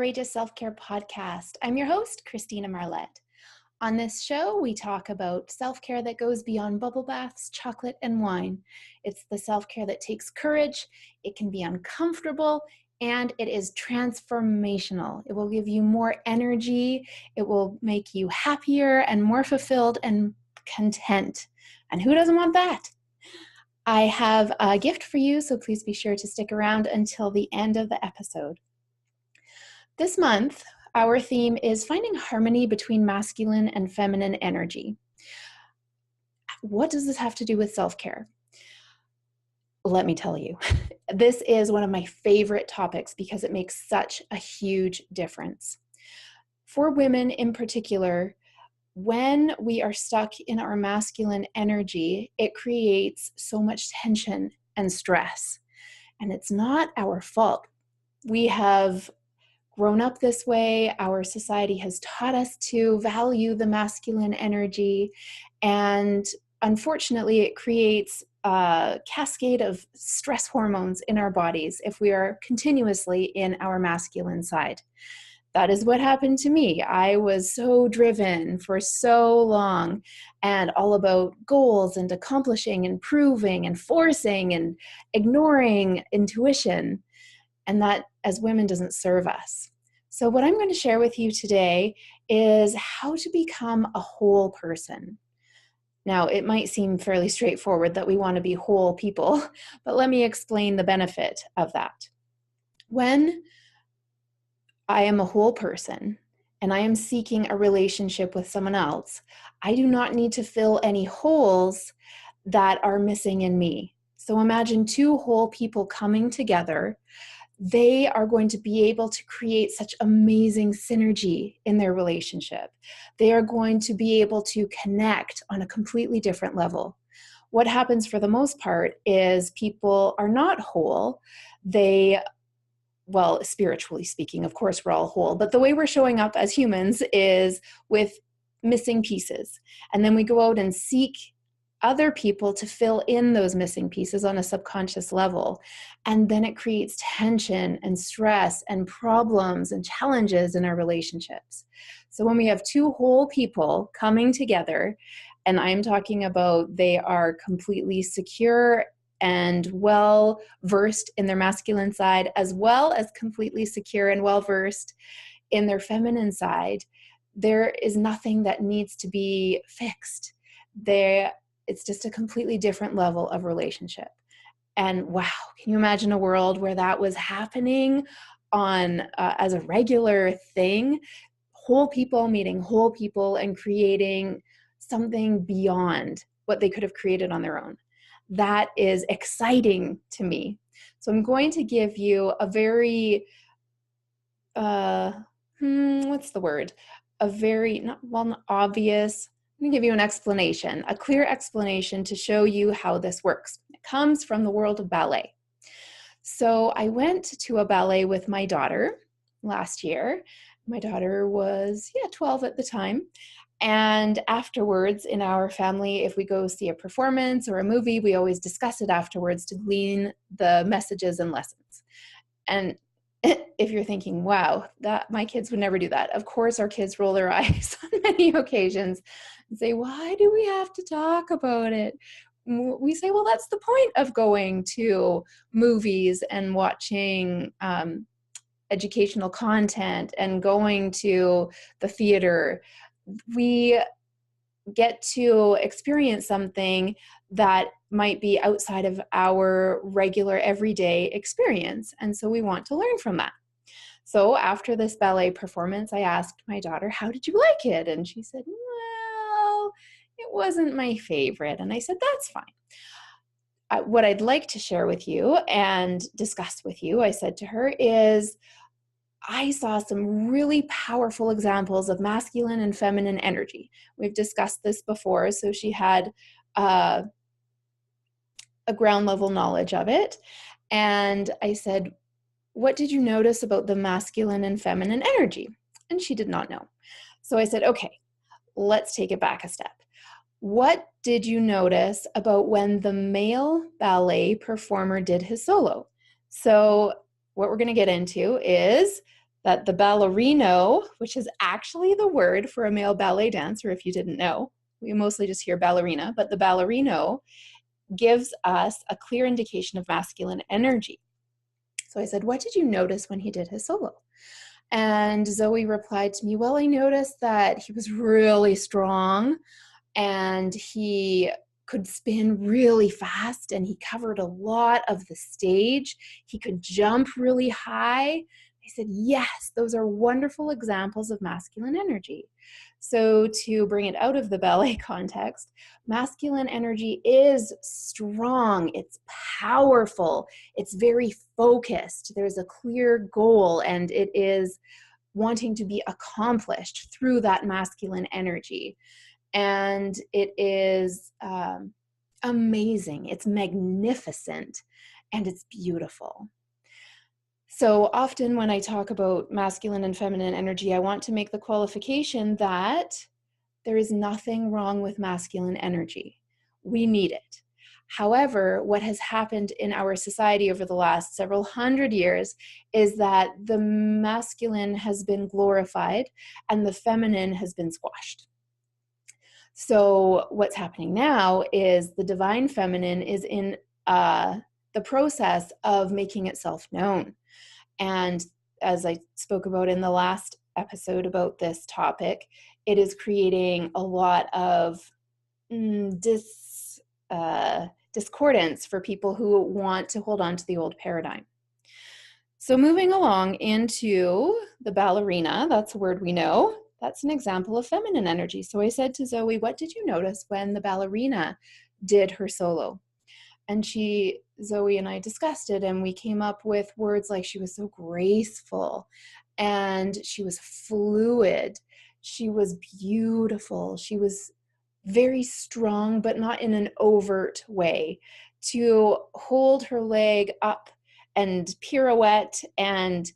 Courageous Self-Care Podcast. I'm your host, Christina Marlette. On this show, we talk about self-care that goes beyond bubble baths, chocolate, and wine. It's the self-care that takes courage, it can be uncomfortable, and it is transformational. It will give you more energy, it will make you happier and more fulfilled and content. And who doesn't want that? I have a gift for you, so please be sure to stick around until the end of the episode. This month, our theme is finding harmony between masculine and feminine energy. What does this have to do with self-care? Let me tell you. This is one of my favorite topics because it makes such a huge difference. For women in particular, when we are stuck in our masculine energy, it creates so much tension and stress. And it's not our fault. We have grown up this way. Our society has taught us to value the masculine energy. And unfortunately, it creates a cascade of stress hormones in our bodies if we are continuously in our masculine side. That is what happened to me. I was so driven for so long and all about goals and accomplishing and proving and forcing and ignoring intuition. And that as women doesn't serve us. So what I'm going to share with you today is how to become a whole person. Now, it might seem fairly straightforward that we want to be whole people, but let me explain the benefit of that. When I am a whole person and I am seeking a relationship with someone else, I do not need to fill any holes that are missing in me. So imagine two whole people coming together. They are going to be able to create such amazing synergy in their relationship. They are going to be able to connect on a completely different level. What happens for the most part is people are not whole. Well, spiritually speaking, of course, we're all whole, but the way we're showing up as humans is with missing pieces. And then we go out and seek other people to fill in those missing pieces on a subconscious level. And then it creates tension and stress and problems and challenges in our relationships. So when we have two whole people coming together, and I'm talking about they are completely secure and well-versed in their masculine side, as well as completely secure and well-versed in their feminine side, there is nothing that needs to be fixed. It's just a completely different level of relationship. And wow, can you imagine a world where that was happening on as a regular thing? Whole people meeting whole people and creating something beyond what they could have created on their own. That is exciting to me. So I'm going to give you a very, what's the word? A very, not obvious, I'm going to give you an explanation, a clear explanation to show you how this works. It comes from the world of ballet. So I went to a ballet with my daughter last year. My daughter was, 12 at the time. And afterwards in our family, if we go see a performance or a movie, we always discuss it afterwards to glean the messages and lessons. And if you're thinking, wow, that my kids would never do that. Of course, our kids roll their eyes on many occasions and say, why do we have to talk about it? We say, well, that's the point of going to movies and watching educational content and going to the theater. We get to experience something that might be outside of our regular everyday experience. And so we want to learn from that. So after this ballet performance, I asked my daughter, how did you like it? And she said, well, it wasn't my favorite. And I said, that's fine. What I'd like to share with you and discuss with you, I said to her, is I saw some really powerful examples of masculine and feminine energy. We've discussed this before, so she had a ground level knowledge of it. And I said, what did you notice about the masculine and feminine energy? And she did not know. So I said, okay, let's take it back a step. What did you notice about when the male ballet performer did his solo? So what we're going to get into is that the ballerino, which is actually the word for a male ballet dancer, if you didn't know, we mostly just hear ballerina, but the ballerino gives us a clear indication of masculine energy. So I said, what did you notice when he did his solo? And Zoe replied to me, well, I noticed that he was really strong and he could spin really fast and he covered a lot of the stage. He could jump really high. I said, yes, those are wonderful examples of masculine energy. So to bring it out of the ballet context, masculine energy is strong, it's powerful, it's very focused, there's a clear goal, and it is wanting to be accomplished through that masculine energy. And it is amazing, it's magnificent, and it's beautiful. So often when I talk about masculine and feminine energy, I want to make the qualification that there is nothing wrong with masculine energy. We need it. However, what has happened in our society over the last several hundred years is that the masculine has been glorified and the feminine has been squashed. So what's happening now is the divine feminine is in the process of making itself known. And as I spoke about in the last episode about this topic, it is creating a lot of discordance for people who want to hold on to the old paradigm. So moving along into the ballerina, that's a word we know. That's an example of feminine energy. So I said to Zoe, what did you notice when the ballerina did her solo? And Zoe and I discussed it, and we came up with words like she was so graceful, and she was fluid, she was beautiful, she was very strong, but not in an overt way. To hold her leg up and pirouette and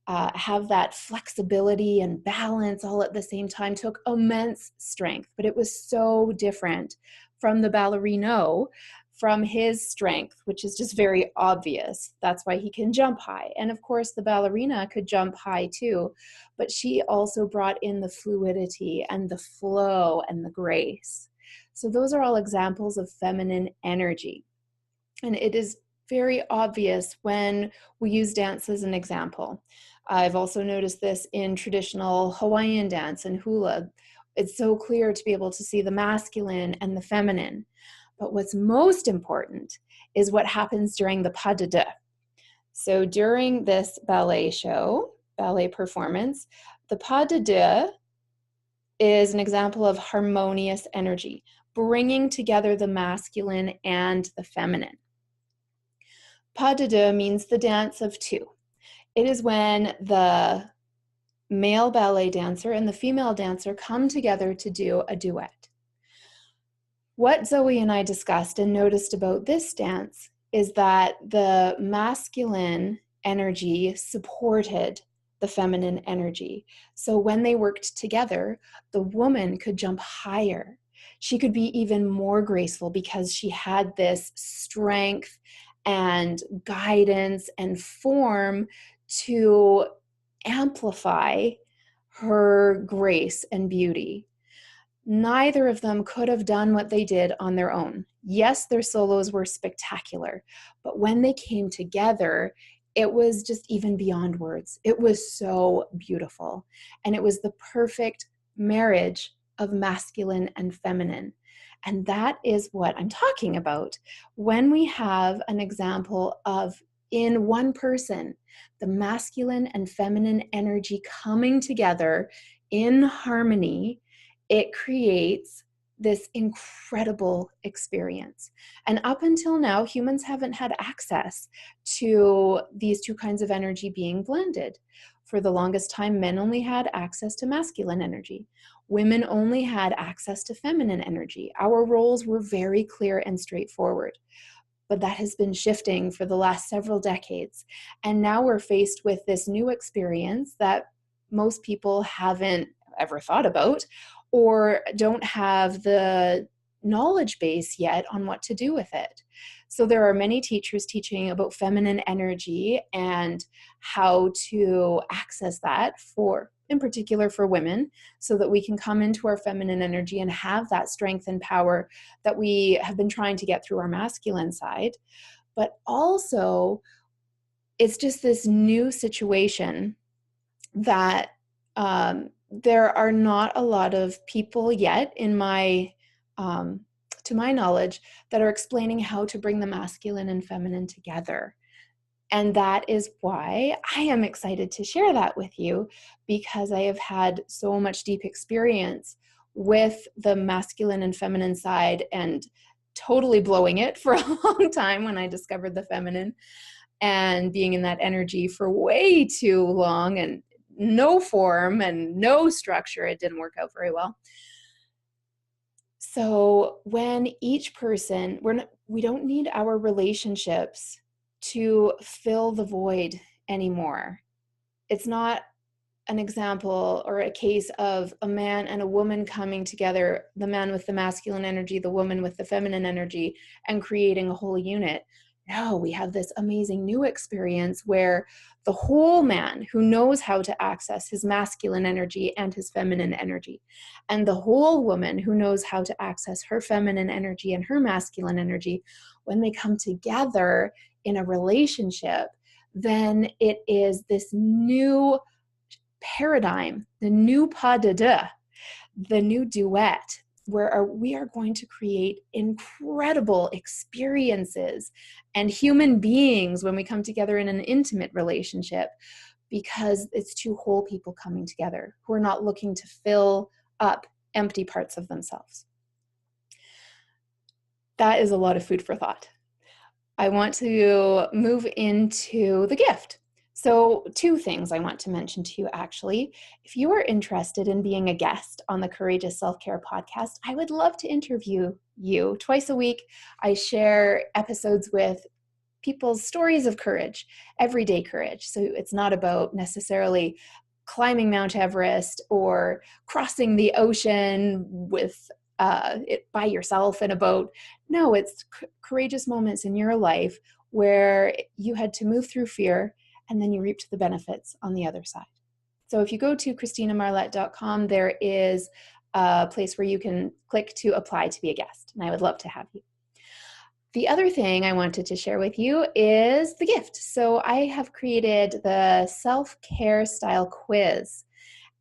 have that flexibility and balance all at the same time took immense strength, but it was so different from the ballerino, from his strength, which is just very obvious. That's why he can jump high. And of course, the ballerina could jump high too, but she also brought in the fluidity and the flow and the grace. So those are all examples of feminine energy. And it is very obvious when we use dance as an example. I've also noticed this in traditional Hawaiian dance and hula. It's so clear to be able to see the masculine and the feminine. But what's most important is what happens during the pas de deux. So during this ballet performance, the pas de deux is an example of harmonious energy, bringing together the masculine and the feminine. Pas de deux means the dance of two. It is when the male ballet dancer and the female dancer come together to do a duet. What Zoe and I discussed and noticed about this dance is that the masculine energy supported the feminine energy. So when they worked together, the woman could jump higher. She could be even more graceful because she had this strength and guidance and form to amplify her grace and beauty. Neither of them could have done what they did on their own. Yes, their solos were spectacular, but when they came together, it was just even beyond words. It was so beautiful. And it was the perfect marriage of masculine and feminine. And that is what I'm talking about when we have an example of, in one person, the masculine and feminine energy coming together in harmony. It creates this incredible experience. And up until now, humans haven't had access to these two kinds of energy being blended. For the longest time, men only had access to masculine energy. Women only had access to feminine energy. Our roles were very clear and straightforward. But that has been shifting for the last several decades. And now we're faced with this new experience that most people haven't ever thought about, or don't have the knowledge base yet on what to do with it. So there are many teachers teaching about feminine energy and how to access that in particular for women, so that we can come into our feminine energy and have that strength and power that we have been trying to get through our masculine side. But also, it's just this new situation that there are not a lot of people yet to my knowledge, that are explaining how to bring the masculine and feminine together. And that is why I am excited to share that with you, because I have had so much deep experience with the masculine and feminine side and totally blowing it for a long time when I discovered the feminine, and being in that energy for way too long and no form and no structure. It didn't work out very well. So when each person, we don't need our relationships to fill the void anymore. It's not an example or a case of a man and a woman coming together, the man with the masculine energy, the woman with the feminine energy, and creating a whole unit. No, we have this amazing new experience where the whole man who knows how to access his masculine energy and his feminine energy, and the whole woman who knows how to access her feminine energy and her masculine energy, when they come together in a relationship, then it is this new paradigm, the new pas de deux, the new duet, where we are going to create incredible experiences and human beings when we come together in an intimate relationship, because it's two whole people coming together who are not looking to fill up empty parts of themselves. That is a lot of food for thought. I want to move into the gift. So 2 things I want to mention to you, actually. If you are interested in being a guest on the Courageous Self-Care podcast, I would love to interview you. Twice a week, I share episodes with people's stories of courage, everyday courage. So it's not about necessarily climbing Mount Everest or crossing the ocean with it by yourself in a boat. No, it's courageous moments in your life where you had to move through fear, and then you reaped the benefits on the other side. So if you go to ChristinaMarlette.com, there is a place where you can click to apply to be a guest, and I would love to have you. The other thing I wanted to share with you is the gift. So I have created the self-care style quiz.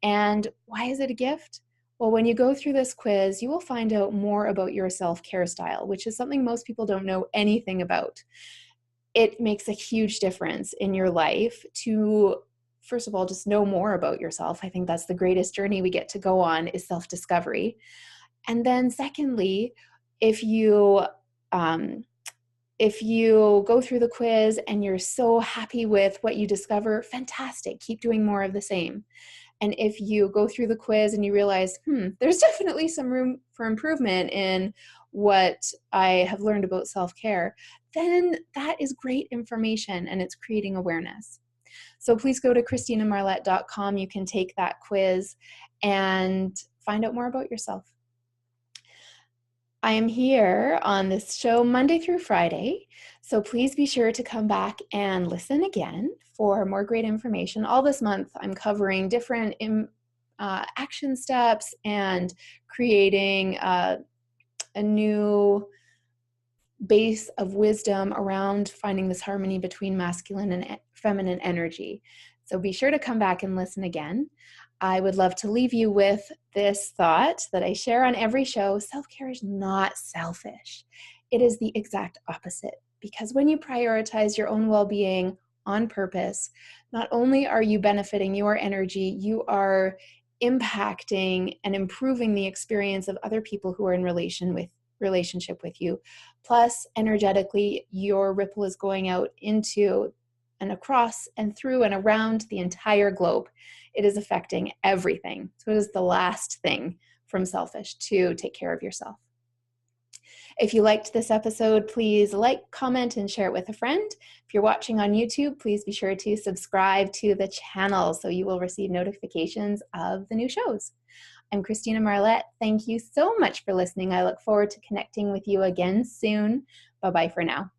And why is it a gift? Well, when you go through this quiz, you will find out more about your self-care style, which is something most people don't know anything about. It makes a huge difference in your life to, first of all, just know more about yourself. I think that's the greatest journey we get to go on, is self-discovery. And then secondly, if you go through the quiz and you're so happy with what you discover, fantastic, keep doing more of the same. And if you go through the quiz and you realize, there's definitely some room for improvement in what I have learned about self-care, then that is great information and it's creating awareness. So please go to ChristinaMarlette.com. You can take that quiz and find out more about yourself. I am here on this show Monday through Friday, so please be sure to come back and listen again for more great information. All this month, I'm covering different action steps and creating a new base of wisdom around finding this harmony between masculine and feminine energy. So be sure to come back and listen again. I would love to leave you with this thought that I share on every show. Self-care is not selfish. It is the exact opposite, because when you prioritize your own well-being on purpose, not only are you benefiting your energy, you are impacting and improving the experience of other people who are in relationship with you. Plus, energetically, your ripple is going out into and across and through and around the entire globe. It is affecting everything. So it is the last thing from selfish to take care of yourself. If you liked this episode, please like, comment, and share it with a friend. If you're watching on YouTube, please be sure to subscribe to the channel so you will receive notifications of the new shows. I'm Christina Marlette. Thank you so much for listening. I look forward to connecting with you again soon. Bye-bye for now.